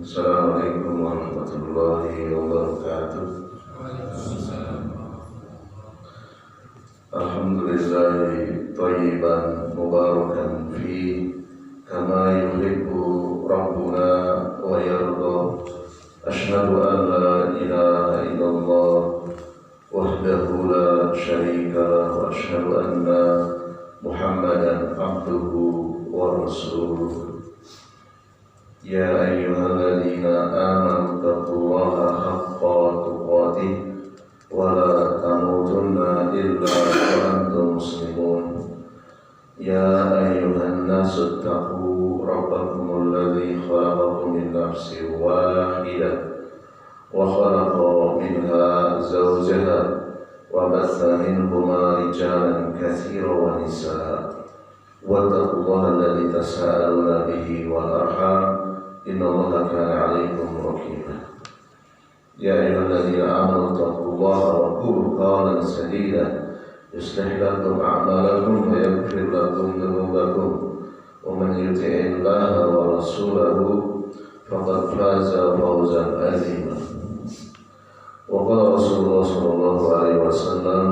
Assalamualaikum warahmatullahi wabarakatuh. Alhamdulillahi thayyiban mubarakan fi kama yuhibbu rabbuna wa yarda. Ashhadu an la ilaha illallah wahdahu la syarika lah wa ashhadu anna Muhammadan abduhu wa rasuluh. Ya ayyuhalladzina amanu taqullaha haqqa tuqatih wa la tamutunna illa wa antum muslimun. Ya ayyuhan nasu taqu rabbakumul ladzi khalaqakum min nafsin wahidah wa khalaqa minha zawjaha wa batha minhuma rijalan katsiran wa nisaa. Wattaqullaha alladzi tasaaluna bihi wal arham innallaha kana 'alaikum raqiba. Ya ayyuhalladzina amanu taqullaha wa qulu qawlan sadida yuslih lakum a'malakum wa yaghfir lakum dhunubakum wa man yuti'illaha wa rasulahu faqad faza fawzan 'azima. Wa qala Rasulullah sallallahu alaihi wasallam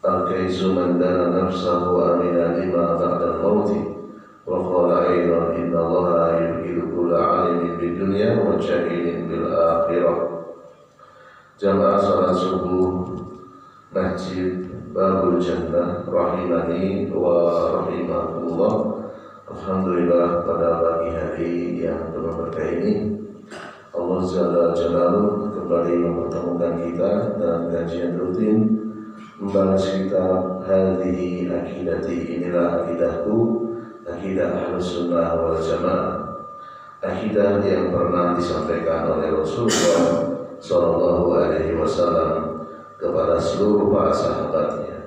al-kaisu man dana nafsahu wa amina lima ba'da al-mauti. Wa qala aidan inna allaha yubghidu kulla 'alimin bid dunya wa jahilin bil akhirah. Jamaah salat subuh Masjid Babul Jannah rahimani wa rahimakumullah. Alhamdulillah, pada pagi hari yang penuh berkah ini Allah Jalla Jalaluhu kembali mempertemukan kita dalam kajian rutin membahas kitab Hadhihi Aqidati, inilah akidahku, akidah Ahlus Sunnah wal Jamaah, akidah yang pernah disampaikan oleh Rasulullah sallallahu alaihi wasallam kepada seluruh para sahabatnya,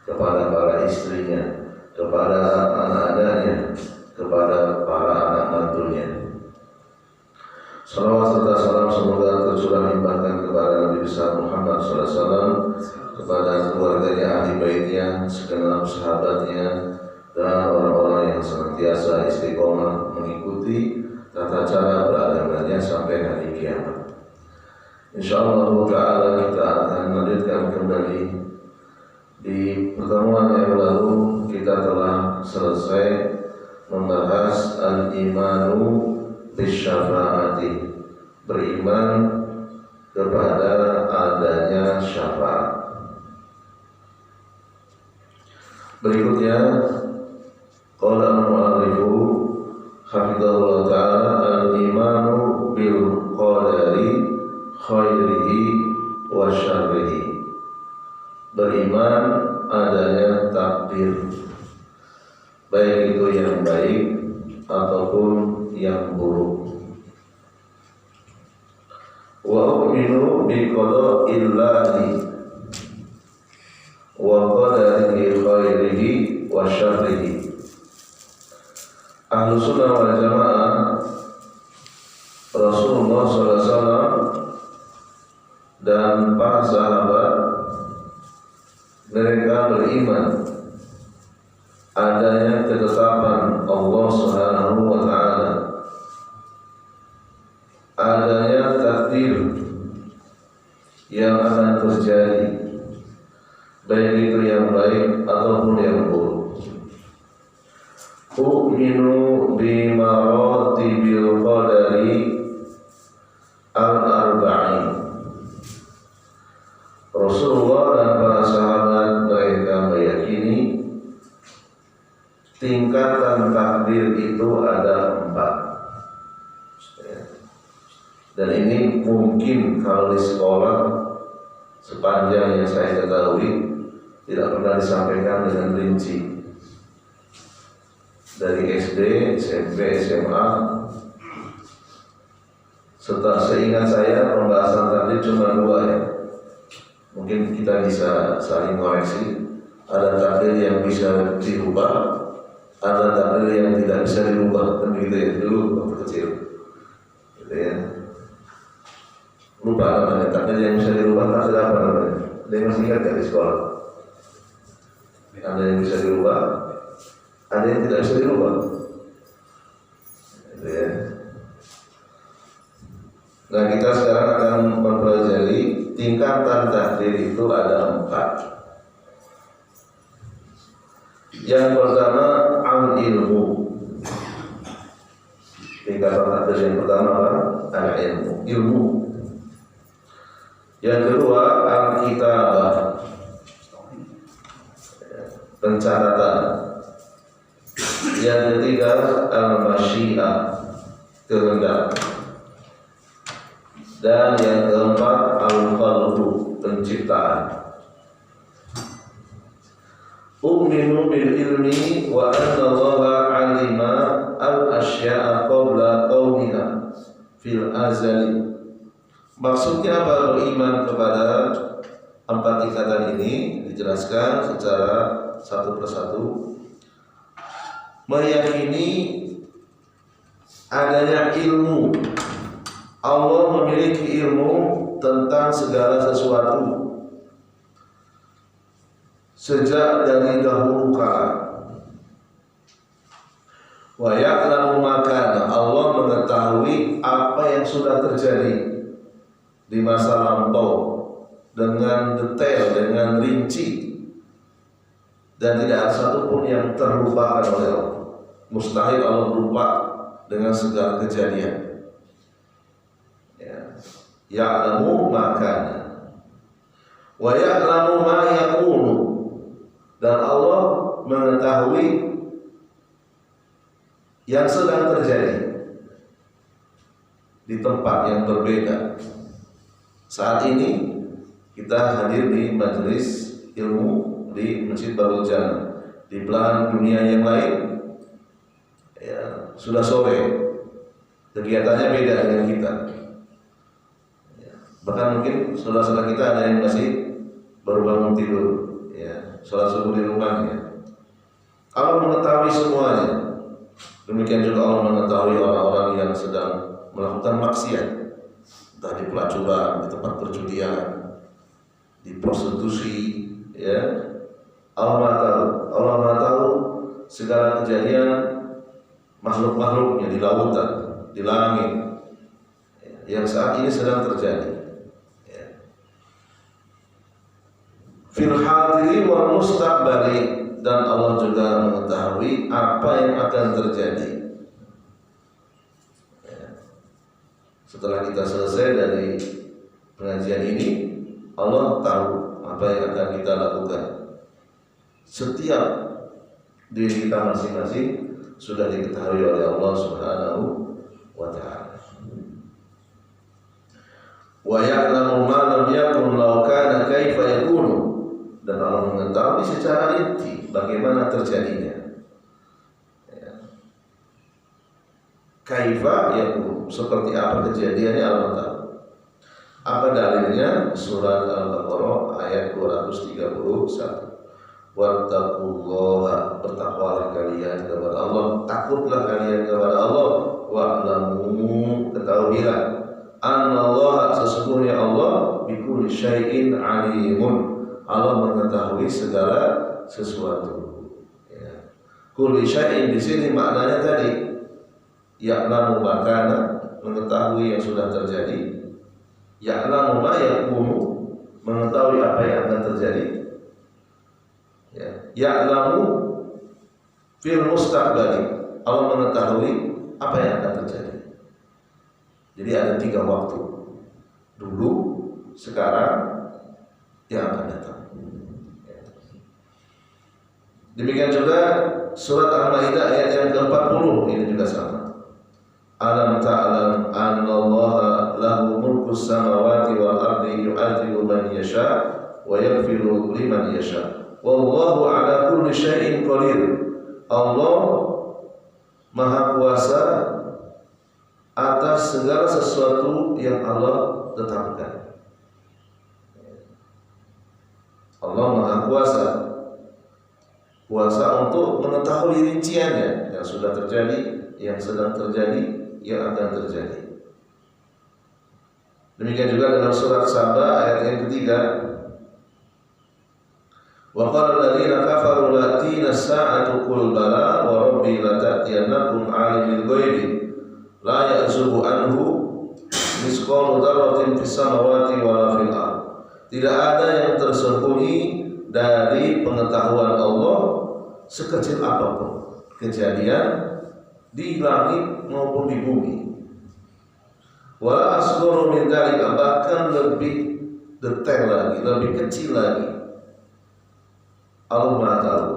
kepada para istrinya, kepada anak-anaknya, kepada para anak mantunya. Salawat serta salam semoga tercurah limpahkan kepada Nabi besar Muhammad sallallahu alaihi wasallam, kepada keluarganya, ahli baitnya, segenap sahabatnya, dan orang-orang yang senantiasa istiqomah mengikuti tata cara beragamanya sampai hari kiamat. Insyaallah ta'ala kita akan melanjutkan kembali. Di pertemuan yang lalu kita telah selesai membahas al-imanu bisyafa'ati, beriman kepada adanya syafaat. Berikutnya qala al-mu'allifu hafizahullah ta'ala al-imanu bil qadari khairihi wa syarrihi, beriman adanya takdir, baik itu yang baik ataupun yang buruk. Wa u'minu bi qada'illahi wa qadarihi khairihi wa syarrihi. Ahlus Sunnah wal Jamaah, Rasulullah SAW dan para sahabat, mereka beriman adanya ketetapan Allah Subhanahu wa ta'ala, adanya takdir yang akan terjadi, baik itu yang baik ataupun yang buruk. U'minu bi maratibil qadari al-arba'in. Rasulullah dan para sahabat mereka meyakini tingkatan takdir itu ada 4. Dan ini mungkin kalau di sekolah sepanjang yang saya ketahui tidak pernah disampaikan dengan rinci. Dari SD, SMP, SMA, seingat saya pembahasan takdir cuma 2 ya. Mungkin kita bisa saling koreksi. Ada takdir yang bisa dirubah, ada takdir yang tidak bisa dirubah, kan gitu ya dulu waktu kecil, gitu ya. Lupa namanya takdir yang bisa dirubah, takdir apa namanya? Ada yang masih ingat di sekolah? Ada yang bisa dirubah, ada yang tidak bisa dirubah, gitu ya. Nah, kita sekarang akan mempelajari tingkatan takdir itu ada 4. Yang pertama al-ilmu. Tingkatan takdir yang pertama al-ilmu, ilmu. Yang kedua al-kitabah, pencatatan. Yang ketiga al-masyiah, kehendak. Dan yang keempat al-khalqu, penciptaan. U'minu bil ilmi wa anna Allaha 'alima al-asya'a qabla qawmiha fil azali. Maksudnya apa beriman kepada 4 tingkatan ini dijelaskan secara satu persatu. Meyakini adanya ilmu. Allah memiliki ilmu tentang segala sesuatu sejak dari dahulu kala. Wa ya'lamu ma kana, Allah mengetahui apa yang sudah terjadi di masa lampau dengan detail, dengan rinci, dan tidak ada satupun yang terlupakan oleh Allah. Mustahil Allah lupa dengan segala kejadian. Ya'lamu ma kana wa ya'lamu ma yakunu, dan Allah mengetahui yang sedang terjadi di tempat yang berbeda. Saat ini kita hadir di majelis ilmu di Masjid Darul Jannah. Di belahan dunia yang lain ya, sudah sore, kegiatannya beda dengan kita. Bahkan mungkin saudara-saudara kita ada yang masih baru bangun tidur, ya, sholat subuh di rumahnya. Allah mengetahui semuanya. Demikian juga Allah mengetahui orang-orang yang sedang melakukan maksiat, entah di pelacuran, di tempat perjudian, di prostitusi, ya. Allah Maha tahu segala kejadian makhluk-makhluknya di lautan, di langit, yang saat ini sedang terjadi. Fil hadiri wal mustaqbali, dan Allah juga mengetahui apa yang akan terjadi. Setelah kita selesai dari pengajian ini, Allah tahu apa yang akan kita lakukan. Setiap diri kita masing-masing sudah diketahui oleh Allah Subhanahu wa ta'ala. Wa ya'lamu ma lam yakun law kana kaifa yakunu, dan Allah mengetahui secara rinci bagaimana terjadinya. Kaifa yakun, seperti apa kejadiannya Allah tahu. Apa dalilnya? Surat Al-Baqarah ayat 231. Wattaqullaha, bertakwalah kalian kepada Allah, takutlah kalian kepada Allah. Wa'lamu, ketahuilah, annallaha, sesungguhnya Allah, bikulli syai'in alimun, Allah mengetahui segala sesuatu. Ya. Kulli syai'in di sini maknanya tadi ya'lamu ma kana, mengetahui yang sudah terjadi. Ya'lamu ma yakunu, mengetahui apa yang akan terjadi. Ya. Ya'lamu fil mustaqbali, Allah mengetahui apa yang akan terjadi. Jadi ada 3 waktu, dulu, sekarang, yang akan datang. Demikian juga surat Al-Maidah ayat yang ke-40, ini juga sama. Alam ta'lam annallaha lahu mulkus samawati wal ardi yu'adzibu man yasha wa yaghfiru liman yasha wallahu ala kulli syai'in qadir. Allah Maha Kuasa atas segala sesuatu yang Allah tetapkan. Allah Maha Kuasa, kuasa untuk mengetahui rinciannya yang sudah terjadi, yang sedang terjadi, yang akan terjadi. Demikian juga dalam surat Saba ayat yang ketiga. Wa qala alladziina kafaru la ta'tina as-saa'atu qul bala wa rabbi la ta'tiyannakum 'alimil ghaibi la ya'zubu anhu misqalu dzarratin fis samawati wala fil ardh. Tidak ada yang tersembunyi dari pengetahuan Allah sekecil apapun kejadian di langit maupun di bumi. Wala asgharu min dzalika, bahkan lebih detail lagi, lebih kecil lagi. Allah Maha tahu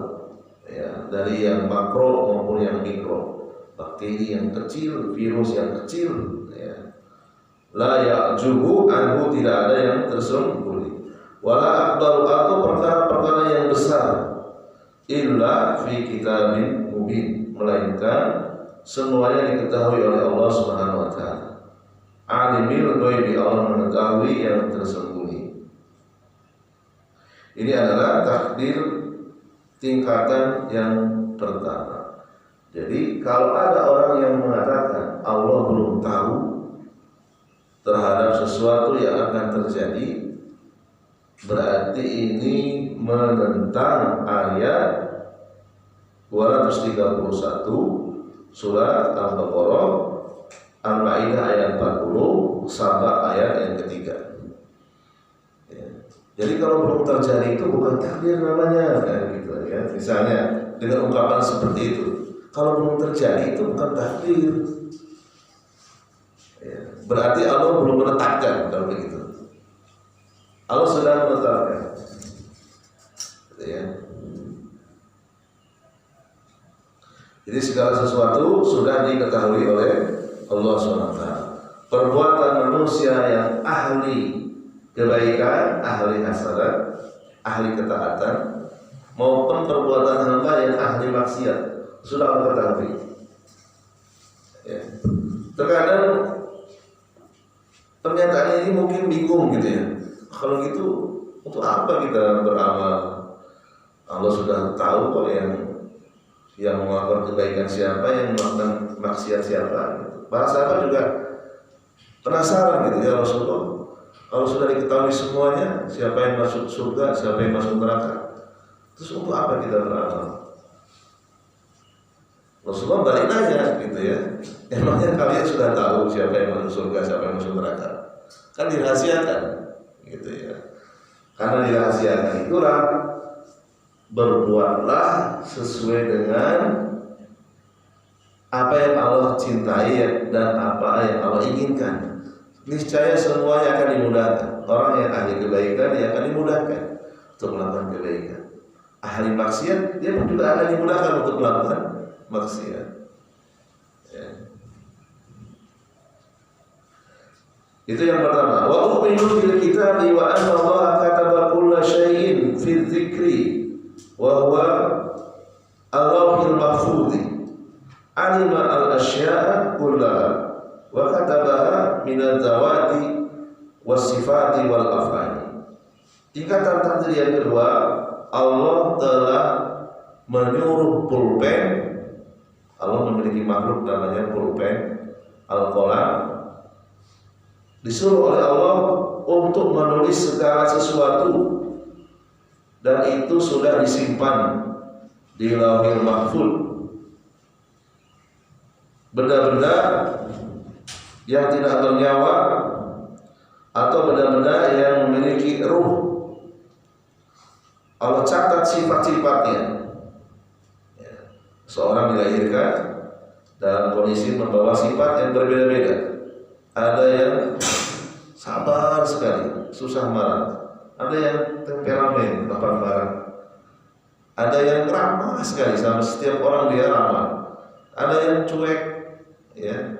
ya, dari yang makro maupun yang mikro, bakteri yang kecil, virus yang kecil ya. La ya'jubu anhu, tidak ada yang tersembunyi. Wala akbaru, atau perkara-perkara yang besar, illa fi kitabin mubin, melainkan semuanya diketahui oleh Allah Subhanahu wa taala. Alimil ghaibi, Allah mengetahui yang tersembunyi. Ini adalah takdir tingkatan yang pertama. Jadi kalau ada orang yang mengatakan Allah belum tahu terhadap sesuatu yang akan terjadi, berarti ini menentang ayat 231 surat Al-Baqarah, Al-Ma'idah ayat 40, Saba ayat yang ketiga. Ya. Jadi kalau belum terjadi itu bukan takdir namanya, kan gitu ya. Misalnya dengan ungkapan seperti itu, kalau belum terjadi itu bukan takdir. Ya. Berarti Allah belum menetapkan kalau begitu. Allah sudah menetapkan. Gitu ya. Jadi segala sesuatu sudah diketahui oleh Allah SWT. Perbuatan manusia yang ahli kebaikan, ahli hasanat, ahli ketaatan, maupun perbuatan hamba yang ahli maksiat sudah Allah ketahui. Ya. Terkadang pernyataan ini mungkin bingung gitu ya. Kalau gitu untuk apa kita beramal? Allah sudah tahu kok yang melakukan kebaikan siapa, yang melakukan maksiat siapa. Para sahabat juga penasaran gitu ya Rasulullah. Kalau sudah diketahui semuanya, siapa yang masuk surga, siapa yang masuk neraka, terus untuk apa kita beramal? Rasulullah balik nanya gitu ya. Emangnya kalian sudah tahu siapa yang masuk surga, siapa yang masuk neraka? Kan dirahasiakan gitu ya. Karena dirahasiakan itulah berbuatlah sesuai dengan apa yang Allah cintai dan apa yang Allah inginkan. Niscaya semuanya akan dimudahkan. Orang yang ahli kebaikan dia akan dimudahkan untuk melakukan kebaikan. Ahli maksiat dia pun juga akan dimudahkan untuk melakukan maksiat. Ya. Itu yang pertama. Wa u'minu bil kitabi wa anna Allah kataba kulla syai'in fi dzikri wa huwa al-lawhil mahfuz. Alima al-asya'a kullaha wa katabaha minal zawati was-sifati wal af'ali. Tingkatan takdir yang kedua, Allah telah menyuruh pulpen. Allah memiliki makhluk namanya pulpen, al-qalam. Disuruh oleh Allah untuk menulis segala sesuatu, dan itu sudah disimpan di Lauhil Mahfuz. Benda-benda yang tidak bernyawa atau benda-benda yang memiliki ruh, Allah catat sifat-sifatnya. Ya. Seorang dilahirkan dalam kondisi membawa sifat yang berbeda-beda. Ada yang sabar sekali, susah marah. Ada yang temperamen, gampang marah. Ada yang ramah sekali, sama setiap orang dia ramah. Ada yang cuek, ya,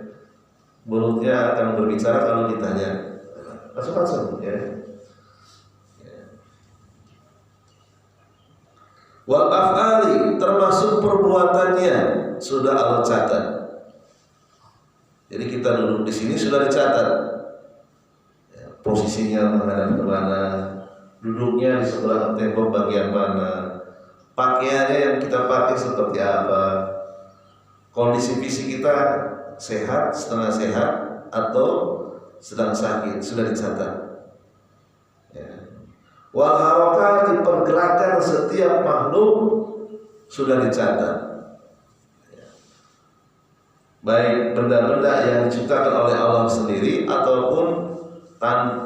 mulutnya akan berbicara kalau ditanya. Langsung ya. Wal af'ali, termasuk perbuatannya sudah Allah catat. Jadi kita duduk di sini sudah dicatat. Ya, posisinya menghadap ke mana, duduknya di sebelah tembok bagian mana, pakaiannya yang kita pakai seperti apa, kondisi fisik kita sehat, setengah sehat, atau sedang sakit, sudah dicatat. Ya. Wal harokat, pergerakan setiap makhluk sudah dicatat. Ya. baik benda-benda yang diciptakan oleh Allah sendiri ataupun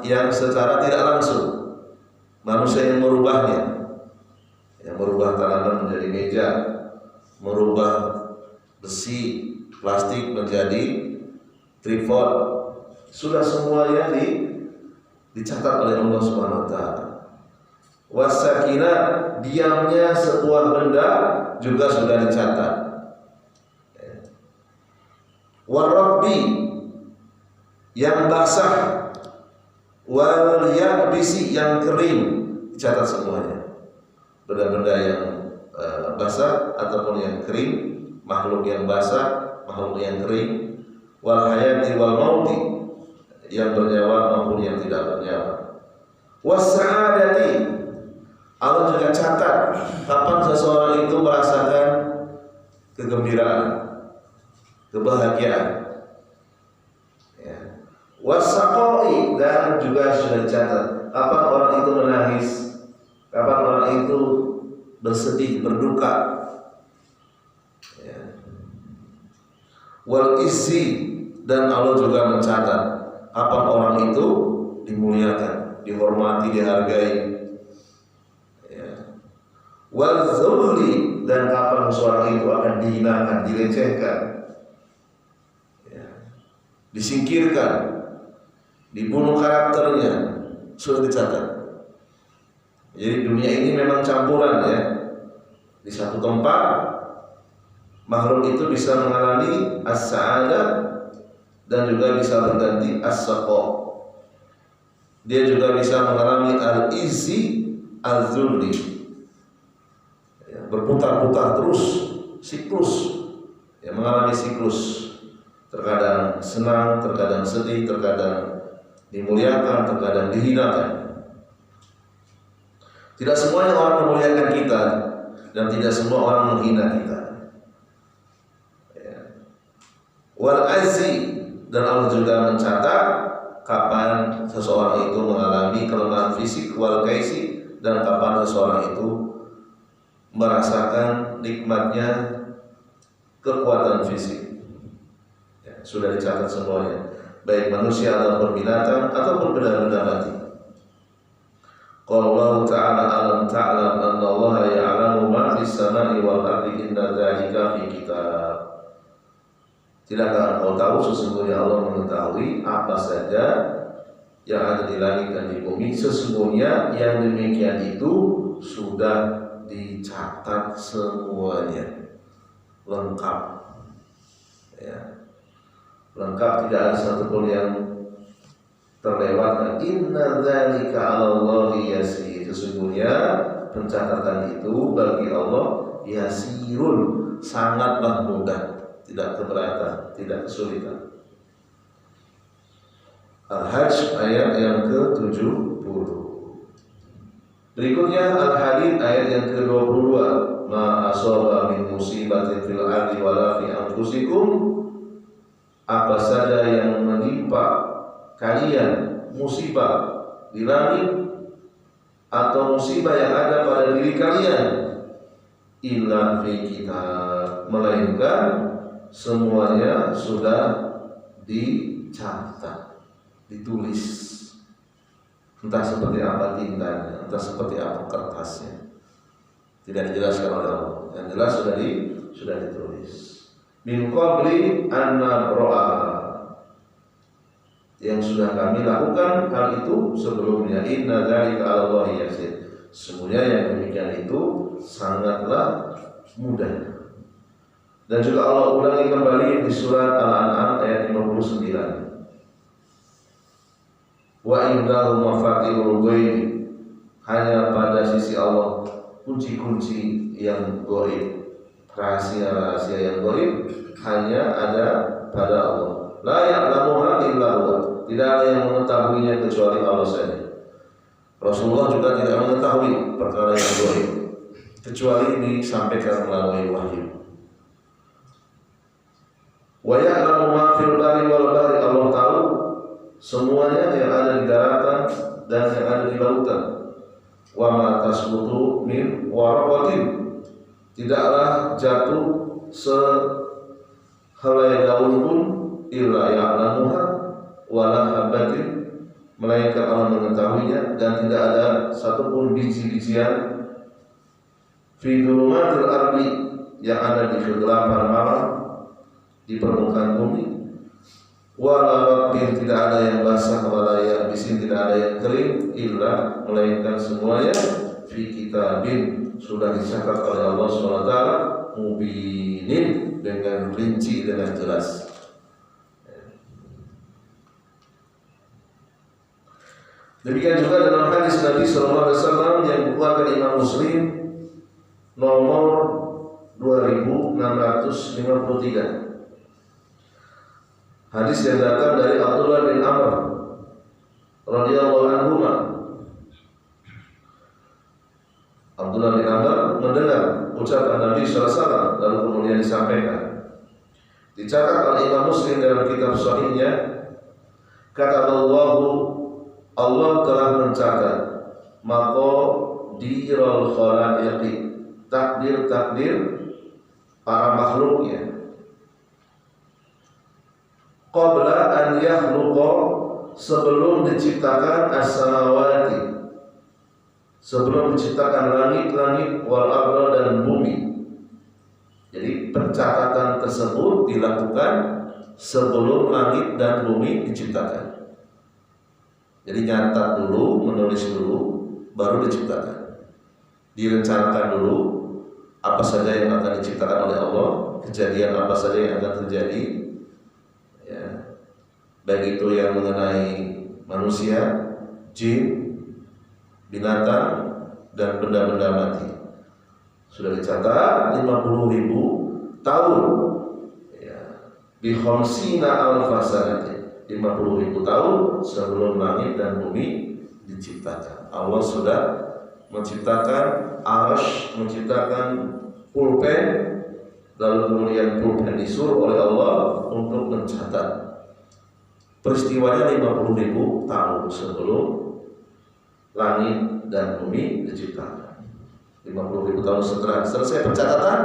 yang secara tidak langsung manusia yang merubahnya, yang merubah tanaman menjadi meja, merubah besi, plastik menjadi tripod, sudah semuanya dicatat oleh Allah Subhanahu wa taala. Wasakinah, diamnya sebuah benda juga sudah dicatat. Warabbi, yang basah, wal yabisi, yang kering, dicatat semuanya. Benda-benda yang basah ataupun yang kering, makhluk yang basah, makhluk yang kering, wal hayati wal mauti, yang bernyawa maupun yang tidak bernyawa. Was-sa'adati, Allah juga catat kapan seseorang itu merasakan kegembiraan, kebahagiaan. Ya. Was-saqai, dan juga sudah dicatat kapan orang itu menangis, kapan orang itu bersedih, berduka. Ya. Wal izzi, dan Allah juga mencatat kapan orang itu dimuliakan, dihormati, dihargai. Ya. Wal zulli, dan kapan seorang itu akan dihinakan, dilecehkan, ya, disingkirkan, dibunuh karakternya, sudah dicatat. Jadi dunia ini memang campuran ya. Di satu tempat makhluk itu bisa mengalami as-sa'adah dan juga bisa berganti as-saqa. Dia juga bisa mengalami al-izzi, al-zulli. Ya, berputar-putar terus, siklus. Ya, mengalami siklus. Terkadang senang, terkadang sedih, terkadang dimuliakan, terkadang dihinakan. Tidak semuanya orang memuliakan kita dan tidak semua orang menghina kita. Ya. Wal azzi, dan Allah juga mencatat kapan seseorang itu mengalami kelemahan fisik, wal kaisi, dan kapan seseorang itu merasakan nikmatnya kekuatan fisik. Ya, sudah dicatat semuanya, baik manusia ataupun binatang ataupun benda-benda mati. Qala Allah Ta'ala alam ta'lam anna Allah ya'lamu ma fis sama'i wal ardi inna dzalika fi kitab. Tidakkah engkau tahu sesungguhnya Allah mengetahui apa saja yang ada di langit dan di bumi, sesungguhnya yang demikian itu sudah dicatat semuanya, lengkap. Ya. Lengkap, tidak ada satupun yang terlewatkan. Inna dzalika 'alallahi yasir. Sesungguhnya pencatatan itu bagi Allah yasirun, sangatlah mudah, tidak keberatan, tidak kesulitan. Al-Hajj ayat yang ke-70. Berikutnya Al-Hadid ayat yang ke-22. Ma asaba min musibatin fil ardi wala fi anfusikum, apa saja yang menimpa kalian musibah di langit atau musibah yang ada pada diri kalian, illa fi kitab, melainkan semuanya sudah dicatat, ditulis, entah seperti apa tintanya, entah seperti apa kertasnya, tidak dijelaskan oleh Allah. Yang jelas sudah ditulis. Min qabli an nabra'a, yang sudah kami lakukan hal itu sebelumnya. Inna dzalika 'alallahi yasir. Semuanya yang demikian itu sangatlah mudah. Dan juga Allah ulangi kembali di surat Al-An'am ayat 59. Wa indahu mafatihul ghaib, hanya pada sisi Allah kunci-kunci yang ghaib, rahasia-rahasia yang ghaib hanya ada pada Allah. La ya'lamuha illa huwa, tidak ada yang mengetahuinya kecuali Allah saja. Rasulullah juga tidak mengetahui perkara yang ghaib kecuali disampaikan melalui wahyu. Wa ya'lamu ma fil barri wal bahri, Allah tahu semuanya yang ada di daratan dan yang ada di lautan. Wa ma tasbutu min waraqatin, tidaklah jatuh Halai daun pun illa ya'lamuha wala habatin, melainkan Allah mengetahuinya, dan tidak ada satupun biji-bijian fi dhulumatil ardi, yang ada di kegelapan malam di permukaan bumi, wala rabbin, tidak ada yang basah, wala yabisin, tidak ada yang kering, illa, melainkan semuanya fi kitabin, sudah dicatat oleh Allah SWT, mubinin, dengan rinci, dengan jelas. Demikian juga dalam hadis Nabi SAW yang dikeluarkan Imam Muslim nomor 2653. Hadis yang datang dari Abdullah bin Amr radhiyallahu anhu. Abdullah bin Amr mendengar ucapan Nabi SAW, lalu kemudian disampaikan. Dicatat oleh Imam Muslim dalam kitab Sahihnya, kata Allah telah mencatat maqadirul khalaiqi, takdir-takdir para makhluknya, qabla an yakhluqa, sebelum diciptakan as-samawati, sebelum diciptakan langit-langit, wal arda, dan bumi. Jadi pencatatan tersebut dilakukan sebelum langit dan bumi diciptakan. Jadi nyatat dulu, menulis dulu, baru diciptakan. Direncanakan dulu apa saja yang akan diciptakan oleh Allah, kejadian apa saja yang akan terjadi, ya, baik itu yang mengenai manusia, jin, binatang, dan benda-benda mati. Sudah dicatat 50.000 tahun, ya, bi khamsina alfa sanati, 50.000 tahun sebelum langit dan bumi diciptakan. Allah sudah menciptakan arsy, menciptakan pulpen, lalu kemudian pulpen disuruh oleh Allah untuk mencatat peristiwanya 50.000 tahun sebelum langit dan bumi diciptakan. 50.000 tahun setelah selesai pencatatan,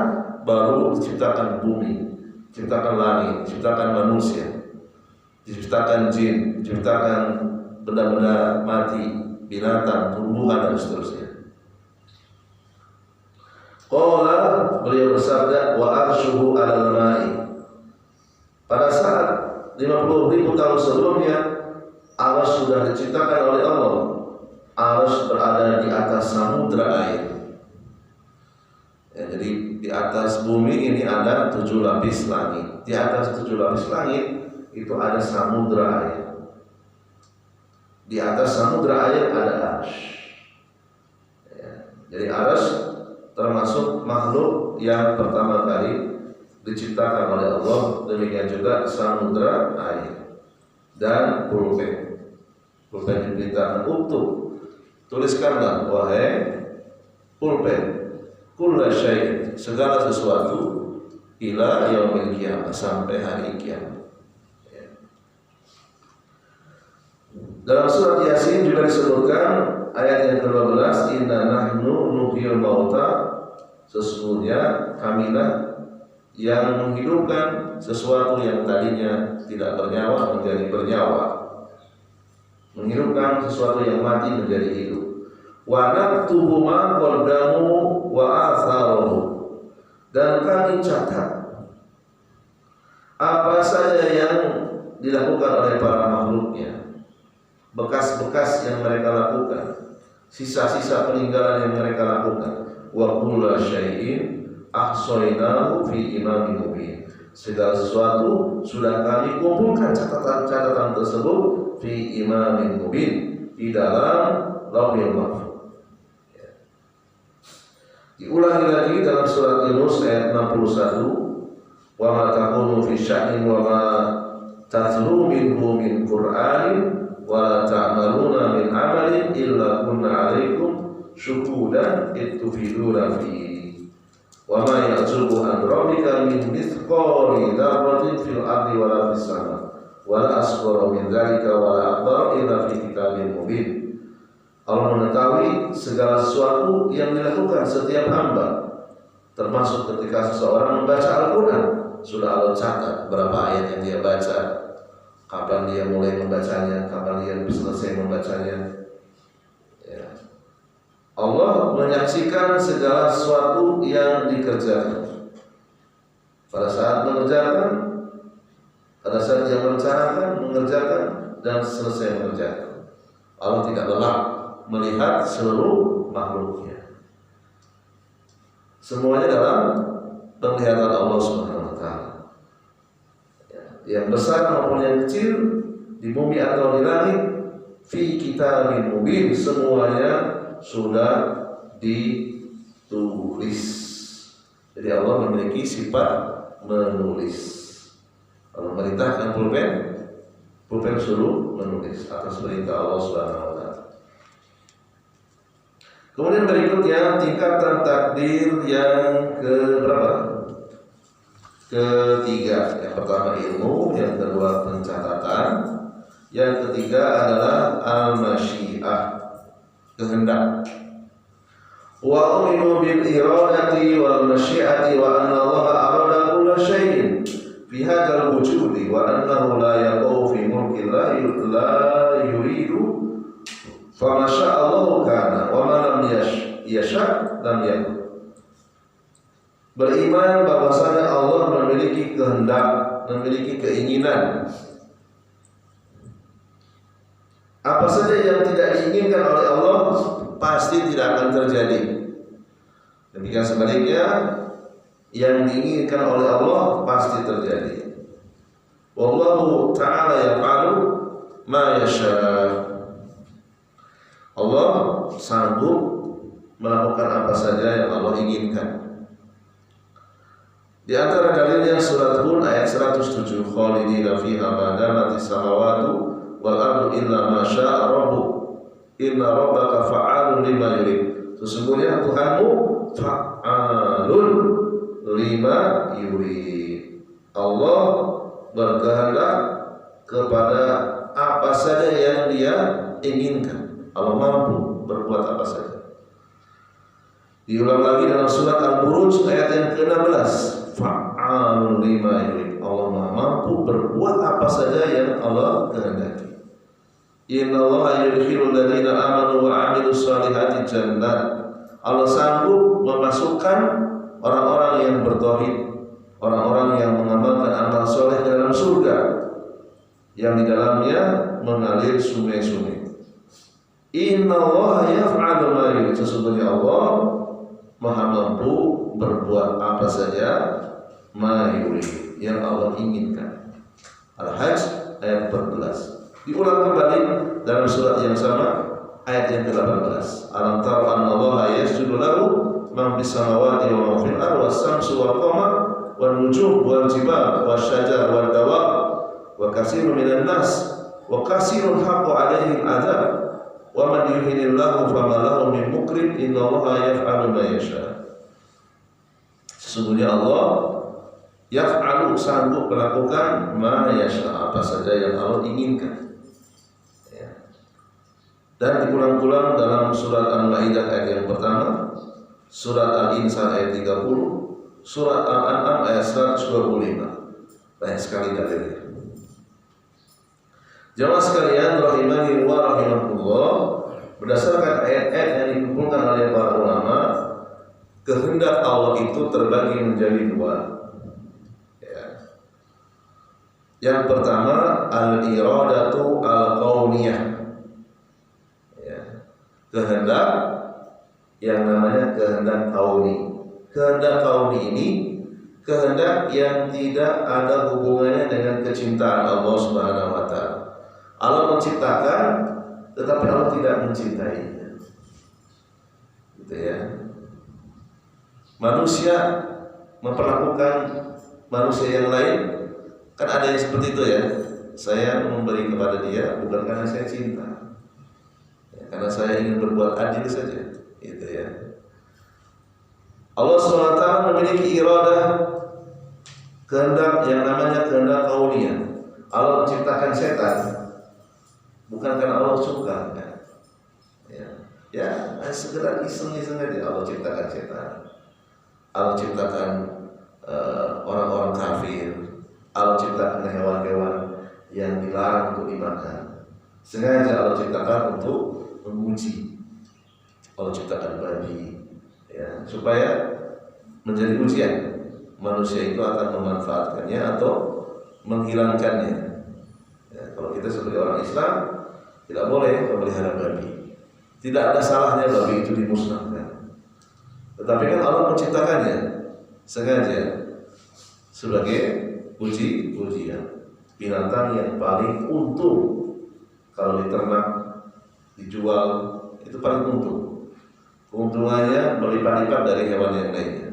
baru diciptakan bumi, diciptakan langit, diciptakan manusia, diciptakan jin, diciptakan benda-benda mati, binatang, tumbuhan, dan seterusnya. Qala, beliau bersabda, wa arshuhu 'alal ma'i. Pada saat 50.000 tahun sebelumnya, arsy sudah diciptakan oleh Allah. Arsy berada di atas samudra air. Ya, jadi di atas bumi ini ada 7 lapis langit. Di atas 7 lapis langit itu ada samudra air. Di atas samudra air ada arsy. Ya, jadi arsy termasuk makhluk yang pertama kali diciptakan oleh Allah. Demikian juga samudra air dan pulpen. Pulpen diberitakan untuk tuliskanlah, wahai pulpen, kulla syai', segala sesuatu, ila yaumil qiyamah, sampai hari kiamat. Dalam surat Yasin juga disebutkan ayat yang ke-12, inna nahnu nuhyil mauta, sesungguhnya kamilah yang menghidupkan sesuatu yang tadinya tidak bernyawa menjadi bernyawa, menghidupkan sesuatu yang mati menjadi hidup. Wa naktubu ma qaddamu wa atharuhu, dan kami catat apa saja yang dilakukan oleh para makhluknya, bekas-bekas yang mereka lakukan, sisa-sisa peninggalan yang mereka lakukan. Wa kullu syai'in ahsaynahu fi imamin mubin, segala sesuatu sudah kami kumpulkan catatan-catatan tersebut fi imamin mubin, di dalam Lauhul Mahfuz. Diulangi lagi dalam surat Yunus ayat 61, wa ma takunu fi sya'nin wa ma tatlu minhu min qur'anin wa la ta'maluna min amalin illa kunna 'alaikum syuhudan ittufiduna fi wa ma ya'zubu an rabbika min mithqali dzarratin fil ardi wa la fis sama wa la asghara min dzalika wa la akbar illa fi kitabin mubin. Allah mengetahui segala sesuatu yang dilakukan setiap hamba, termasuk ketika seseorang membaca Al-Quran. sudah Allah catat berapa ayat yang dia baca, kapan dia mulai membacanya, kapan dia selesai membacanya. Ya. Allah menyaksikan segala sesuatu yang dikerjakan. Pada saat mengerjakan, pada saat dia merencanakan, mengerjakan, dan selesai mengerjakan. Allah tidak lelah melihat seluruh makhluknya. Semuanya dalam penglihatan Allah Subhanahu wa taala. Yang besar maupun yang kecil, di bumi atau di langit, fi kitabin mubin, semuanya sudah ditulis. Jadi Allah memiliki sifat menulis. Allah merintahkan pulpen suruh menulis atas perintah Allah Subhanahu wa taala. Kemudian berikutnya tingkatan takdir yang keberapa? Ketiga. Yang pertama ilmu, yang kedua pencatatan, yang ketiga adalah al-masyiah, kehendak. Wa u'minu bil iradati wal masyiati wa anna Allah arada kulla syai'in fi hadzal wujudi wa annahu la yaqau fi mulki la yuridu fa masya Allah kana wa ma lam yasha lam yakun. Beriman bahwasanya Allah memiliki kehendak, memiliki keinginan. Apa saja yang tidak diinginkan oleh Allah pasti tidak akan terjadi. Demikian sebaliknya, yang diinginkan oleh Allah pasti terjadi. Wallahu ta'ala yaf'alu ma yasha. Allah sanggup melakukan apa saja yang Allah inginkan. Di antara dalilnya surat Hud ayat 107, khalidina fiha ma damatis samawati wal ardu illa ma syaa rabbuk inna rabbaka fa'alun lima yurid. Sesungguhnya Tuhanmu fa'alun lima yurid. Allah berkehendak kepada apa saja yang Dia inginkan. Allah mampu berbuat apa saja. Diulang lagi dalam surat Al-Buruj ayat yang ke-16, fa'alun lima yurid. Allah mampu berbuat apa saja yang Allah kehendaki. Innallaha yudkhilul ladzina amanu wa 'amilus shalihati jannat. Allah sanggup memasukkan orang-orang yang bertauhid, orang-orang yang mengamalkan amal soleh ke dalam surga yang di dalamnya mengalir sungai-sungai. Innallaha yaf'alu ma yurid. Sesungguhnya Allah Maha mampu berbuat apa saja ma yurid, yang Allah inginkan. Al-Hajj ayat 14. Diulang kembali dalam surat yang sama ayat yang ke-18. Alam tara anna Allaha yasjudu lahu man fis samawati wa man fil ardi was-samsu wal qamar wan nujum wal jibal wasyajar wad dawab wa katsirun minan nas wa katsirun haqqo 'alaihi al-'adzab wa man yuhinillahu fama lahu min mukrim innallaha yaf'alu ma yasha. Sesungguhnya Allah yaf'alu, sanggup melakukan ma yasha, apa saja yang Allah inginkan. Dan diulang-ulang dalam surat Al-Maidah ayat yang pertama, surat Al-Insan ayat 30, surat Al-An'am ayat 125. Banyak sekali dalilnya. Jamaah sekalian rahimani wa rahimakumullah, berdasarkan ayat-ayat yang dikumpulkan oleh para ulama, kehendak Allah itu terbagi menjadi dua. Yang pertama al-iradatu al-qauniyah, kehendak yang namanya kehendak kauni. Kehendak kauni ini kehendak yang tidak ada hubungannya dengan kecintaan Allah Subhanahu wa taala. Allah menciptakan tetapi Allah tidak mencintainya. Gitu ya. Manusia memperlakukan manusia yang lain, kan ada yang seperti itu ya. Saya memberi kepada dia bukan karena saya cinta, karena saya ingin berbuat adil saja, gitu ya. Allah SWT memiliki iradah, kehendak yang namanya kehendak kauniyah. Allah menciptakan setan bukan karena Allah suka, kan? Ya, sekedar iseng-iseng aja Allah ciptakan setan. Allah ciptakan orang-orang kafir. Allah ciptakan hewan-hewan yang dilarang untuk dimakan. Sengaja Allah ciptakan untuk menguji. Allah ciptakan babi, ya, supaya menjadi ujian. Manusia itu akan memanfaatkannya atau menghilangkannya. Ya, kalau kita sebagai orang Islam tidak boleh memelihara babi. Tidak ada salahnya babi itu dimusnahkan. Tetapi kan Allah menciptakannya sengaja sebagai ujian. Binatang yang paling untung kalau diternak, dijual, itu paling untung. Keuntungannya berlipat-lipat dari hewan yang lainnya.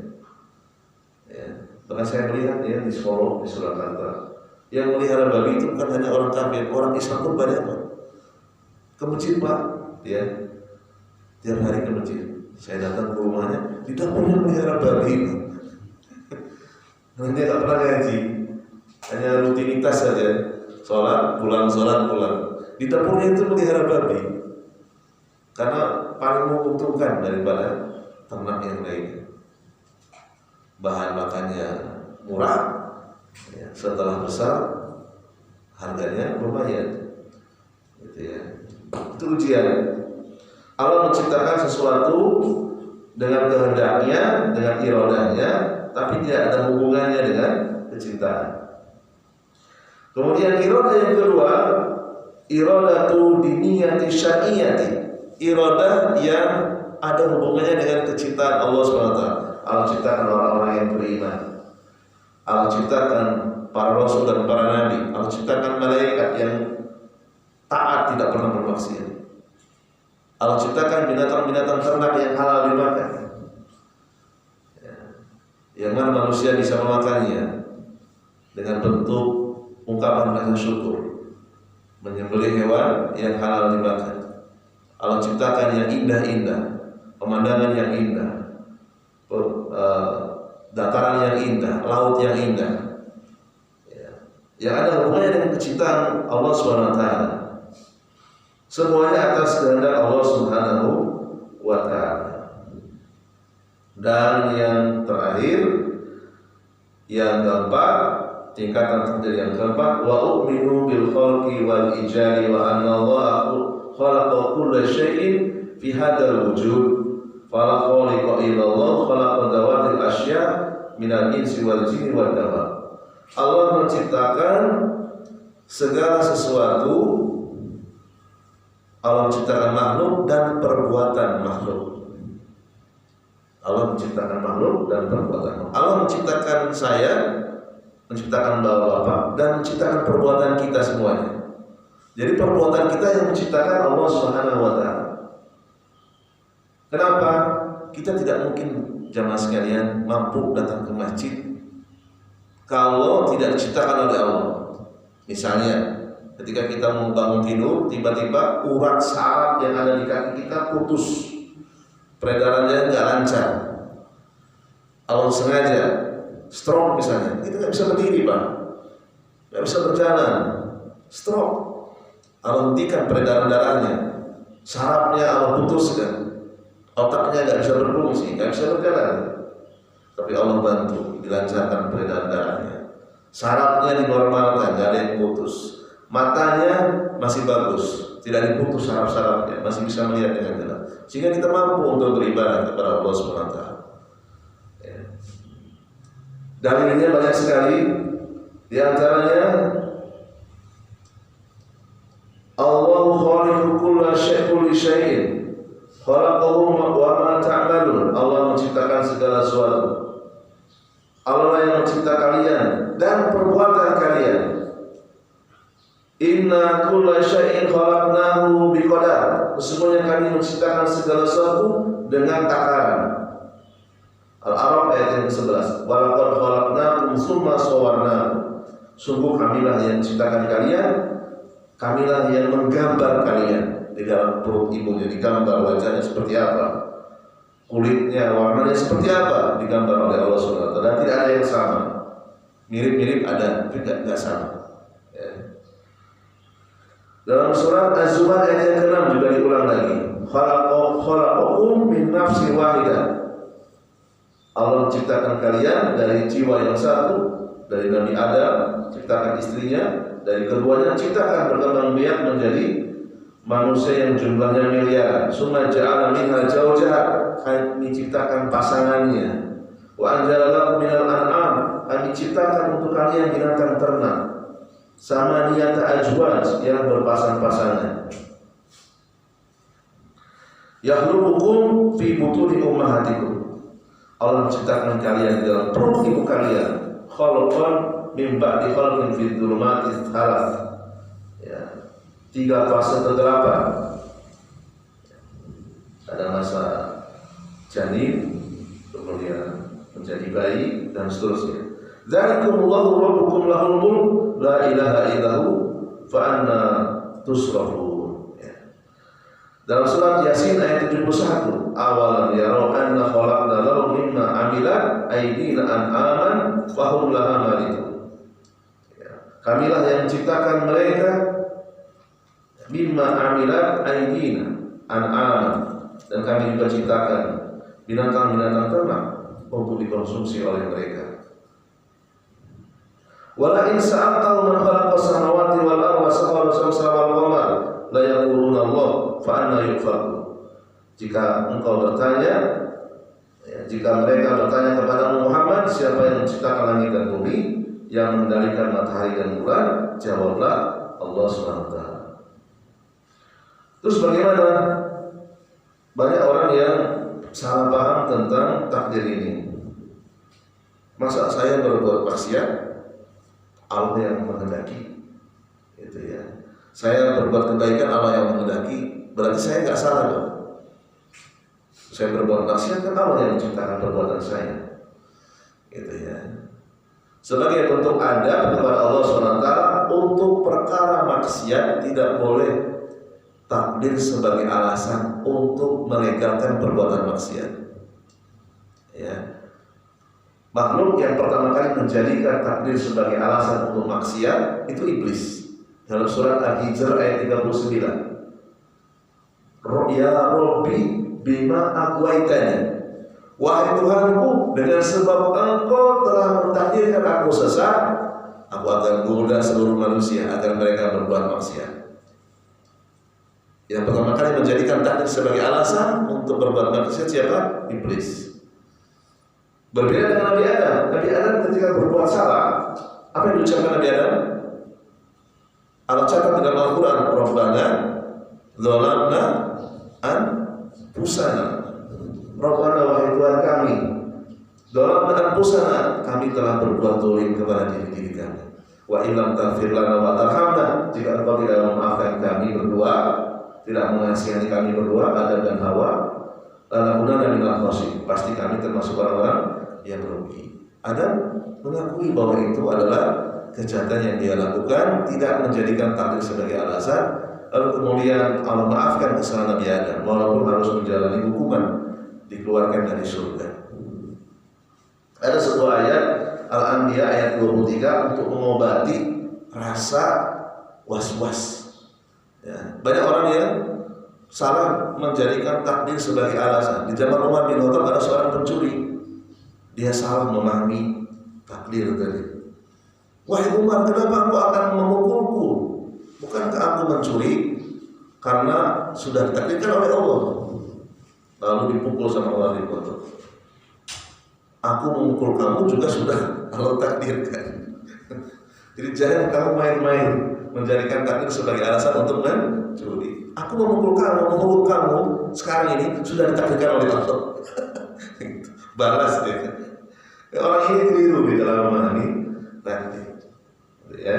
Ya. Bahkan saya melihat ya di Solo, di Surakarta, yang melihara babi itu bukan hanya orang kafir, orang Islam pun banyak Pak. Ke masjid Pak, ya, tiap hari ke masjid. Saya datang ke rumahnya, di dapurnya melihara babi. Dia nggak pernah ngaji, hanya rutinitas saja, sholat pulang. Di dapurnya itu melihara babi, karena paling menguntungkan daripada ternak yang lainnya. Bahan makannya murah, ya, setelah besar harganya lumayan, gitu ya. Itu ujian. Allah menciptakan sesuatu dengan kehendaknya, dengan iradahnya, tapi tidak ada hubungannya dengan kecintaan. Kemudian iradah yang kedua, iradatu diniyati syar'iyyati, iradah yang ada hubungannya dengan kecintaan Allah SWT. Allah ciptakan orang-orang yang beriman, Allah ciptakan para rasul dan para nabi, Allah ciptakan malaikat yang taat, tidak pernah bermaksiat. Allah ciptakan binatang-binatang ternak yang halal dimakan, yang mana manusia bisa memakannya dengan bentuk ungkapan rasa syukur, menyembelih hewan yang halal dimakan. Allah ciptakan yang indah-indah, pemandangan yang indah, dataran yang indah, laut yang indah, ya, yang ada hubungannya dengan kecintaan Allah SWT. Semuanya atas kehendak Allah Subhanahu wa ta'ala. Dan yang terakhir, yang keempat, tingkatan takdir yang keempat, wa u'minu bil khalqi wal ijari wa anna Allah khalaqa kulla syai'in fi hadzal wujud fala khaliqa illallah khalaqa dawatil asya minal insi wal jinni wad dawab. Allah menciptakan segala sesuatu, Allah menciptakan makhluk dan perbuatan makhluk. Allah menciptakan makhluk dan perbuatan makhluk. Allah menciptakan saya, menciptakan bapak-bapak, dan menciptakan perbuatan kita semuanya. Jadi perbuatan kita yang menciptakan Allah Subhanahu wa ta'ala. Kenapa? Kita tidak mungkin jamaah sekalian mampu datang ke masjid kalau tidak diciptakan oleh Allah. Misalnya, ketika kita mau bangun tidur, tiba-tiba urat saraf yang ada di kaki kita putus, peredarannya nggak lancar. Allah sengaja stroke misalnya, kita nggak bisa berdiri Pak, nggak bisa berjalan, stroke. Allah hentikan peredaran darahnya, sarafnya Allah putuskan, otaknya nggak bisa berfungsi, nggak bisa berjalan. Tapi Allah bantu, dilancarkan peredaran darahnya, sarafnya dinormalkan, nggak ada yang putus. Matanya masih bagus, tidak diputus saraf-sarafnya, masih bisa melihat dengan jelas, sehingga kita mampu untuk beribadah kepada Allah SWT. Ya. Dalilnya banyak sekali, di antaranya Allahu khaliqu kulli syai'in, khalaqahu wa ma ta'malun. Allah menciptakan segala sesuatu. Allah yang mencipta kalian dan perbuatan kalian. Inna kulla syai'in khalaqnahu biqadar. Sesungguhnya kami menciptakan segala sesuatu dengan takaran. Al-A'raf ayat yang ke-11. Wa laqad khalaqnakum tsumma sawwarnakum. Sungguh kamilah yang menciptakan kalian, kamilah yang menggambar kalian di dalam perut ibunya, digambar wajahnya seperti apa, kulitnya, warnanya seperti apa, digambar oleh Allah SWT. Dan tidak ada yang sama. Mirip-mirip ada, tapi tidak sama. Ya. Dalam surat Az-Zumar ayat yang ke-6 juga diulang lagi. Khalaqakum min nafsin wahidah. Allah menciptakan kalian dari jiwa yang satu, dari Nabi Adam, ciptakan istrinya, dari keduanya ciptakan berkembang biak menjadi manusia yang jumlahnya miliaran. Summa ja'ala minha zawjaha, kami ciptakan pasangannya. Wa anzala lakum minal an'am, kami ciptakan untuk kalian binatang ternak. Sama niyata ajwaj, yang berpasang-pasangan. Yakhluqukum fi butuni ummahatikum, Allah menciptakan kalian di dalam perut ibu kalian. Khalaqan min ba'di khalqin fi dzulumatis thalath. Ya, 3 fase kegelapan. Ada masa janin, kemudian menjadi bayi dan seterusnya. Dzalikumullahu rabbukum lahul mulk la ilaha illahu fa anna tusrafun. Ya. Dalam surat Yasin ayat 71, awalan yarau anna khalaqna lahum mimma amilat aydina an'aman fahum laha malikun. Ya. Kamilah yang menciptakan mereka mimma amilat aydina an'aman, dan kami juga ciptakan binatang-binatang ternak untuk dikonsumsi oleh mereka. Wala in sa'altahu man khalaqas samawati wal arda wa sakhkhara syamsa wal qamara la yaquluna Allah fa anna yufakun. Jika engkau bertanya, ya, jika mereka bertanya kepada Muhammad, siapa yang menciptakan langit dan bumi, yang mengendalikan matahari dan bulan, jawablah Allah SWT. Terus bagaimana? Banyak orang yang salah paham tentang takdir ini. Masa saya berbuat maksiat, Allah yang menghendaki, gitu ya. Saya berbuat kebaikan, Allah yang menghendaki, berarti saya nggak salah dong. Saya berbuat maksiat, kan Allah yang menciptakan perbuatan saya, gitu ya. Sebagai bentuk adab kepada Allah SWT, untuk perkara maksiat tidak boleh takdir sebagai alasan untuk melegalkan perbuatan maksiat. Ya. Makhluk yang pertama kali menjadikan takdir sebagai alasan untuk maksiat itu iblis. Dalam surat Al-Hijr ayat 39. Ya Rabbi bima aghwaytani. Wahai Tuhanku, dengan sebab Engkau telah mentakdirkan aku sesat, aku akan goda seluruh manusia agar mereka berbuat maksiat. Yang pertama kali menjadikan takdir sebagai alasan untuk berbuat maksiat siapa? Iblis. Berbeda dengan Nabi Adam. Nabi Adam ketika berbuat salah, apa yang diucapkan Nabi Adam? Allah catat dalam Al-Quran, Rabbana dzalamna anfusana. Rabbana, wahai Tuhan kami, dzalamna anfusana, kami telah berbuat zalim kepada diri kami. Wa illam taghfir lana wa tarhamna, jika Engkau tidak memaafkan kami berdua, tidak mengasihani kami berdua, Adam dan Hawa, lanakunanna minal khasirin, pasti kami termasuk orang-orang yang merugi. Adam mengakui bahwa itu adalah kejahatan yang dia lakukan, tidak menjadikan takdir sebagai alasan. Lalu kemudian Allah maafkan kesalahan Nabi Adam, walaupun harus menjalani hukuman, dikeluarkan dari surga. Ada sebuah ayat Al-Anbiya ayat 23 untuk mengobati rasa was-was. Ya, banyak orang yang salah menjadikan takdir sebagai alasan. Di zaman Umar bin Khattab ada seorang pencuri. Dia salah memahami takdir tadi. Wahai Umar, kenapa engkau akan memukulku? Bukankah aku mencuri karena sudah ditakdirkan oleh Allah? Lalu dipukul sama Umar bin Khattab. Aku memukul kamu juga sudah Allah takdirkan. Jadi jangan kamu main-main menjadikan takdir sebagai alasan untuk mencuri. Aku memukul kamu sekarang ini sudah ditakdirkan oleh Allah. Balas dia. Orang ini keliru di dalam memahami takdir. Ya.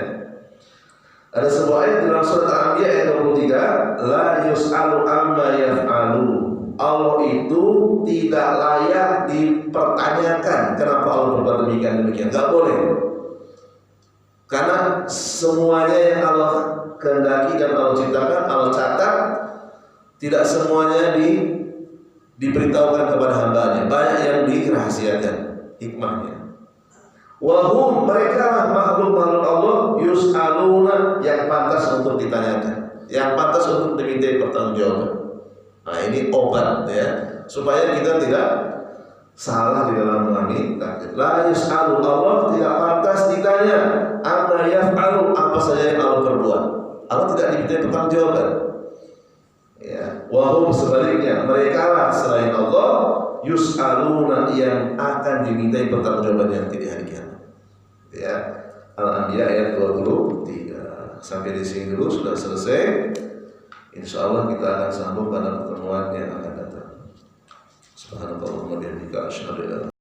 Ada sebuah ayat dalam surat Al-Anbiya ayat 23, la yus'alu amma yaf'alu. Allah itu tidak layak dipertanyakan kenapa Allah berbuat demikian. Enggak boleh. Karena semuanya yang Allah kehendaki dan Allah ciptakan, Allah catat, tidak semuanya diberitahukan kepada hambanya. Banyak yang dirahasiakan hikmahnya. Wahum, mereka lah makhluk-makhluk Allah yus'aluna, yang pantas untuk ditanyakan, yang pantas untuk dimintai pertanggungjawaban. Nah, ini obat ya, supaya kita tidak salah di dalam memahami takdir. La yus'alu, Allah tidak pantas ditanya amma yaf'alu, apa saja yang Allah perbuat. Allah tidak diminta pertanggungjawaban. Ya, wahum sebaliknya, mereka lah selain Allah yus'aluna, yang akan dimintai pertanggungjawaban yang di hari kiamat. Ya, Al-Anbiya ayat 23. Sampai di sini dulu sudah selesai. Insyaallah kita akan sambung pada pertemuan yang akan datang. Subhanallah wa bihamdika asyhadu an la ilaha illa anta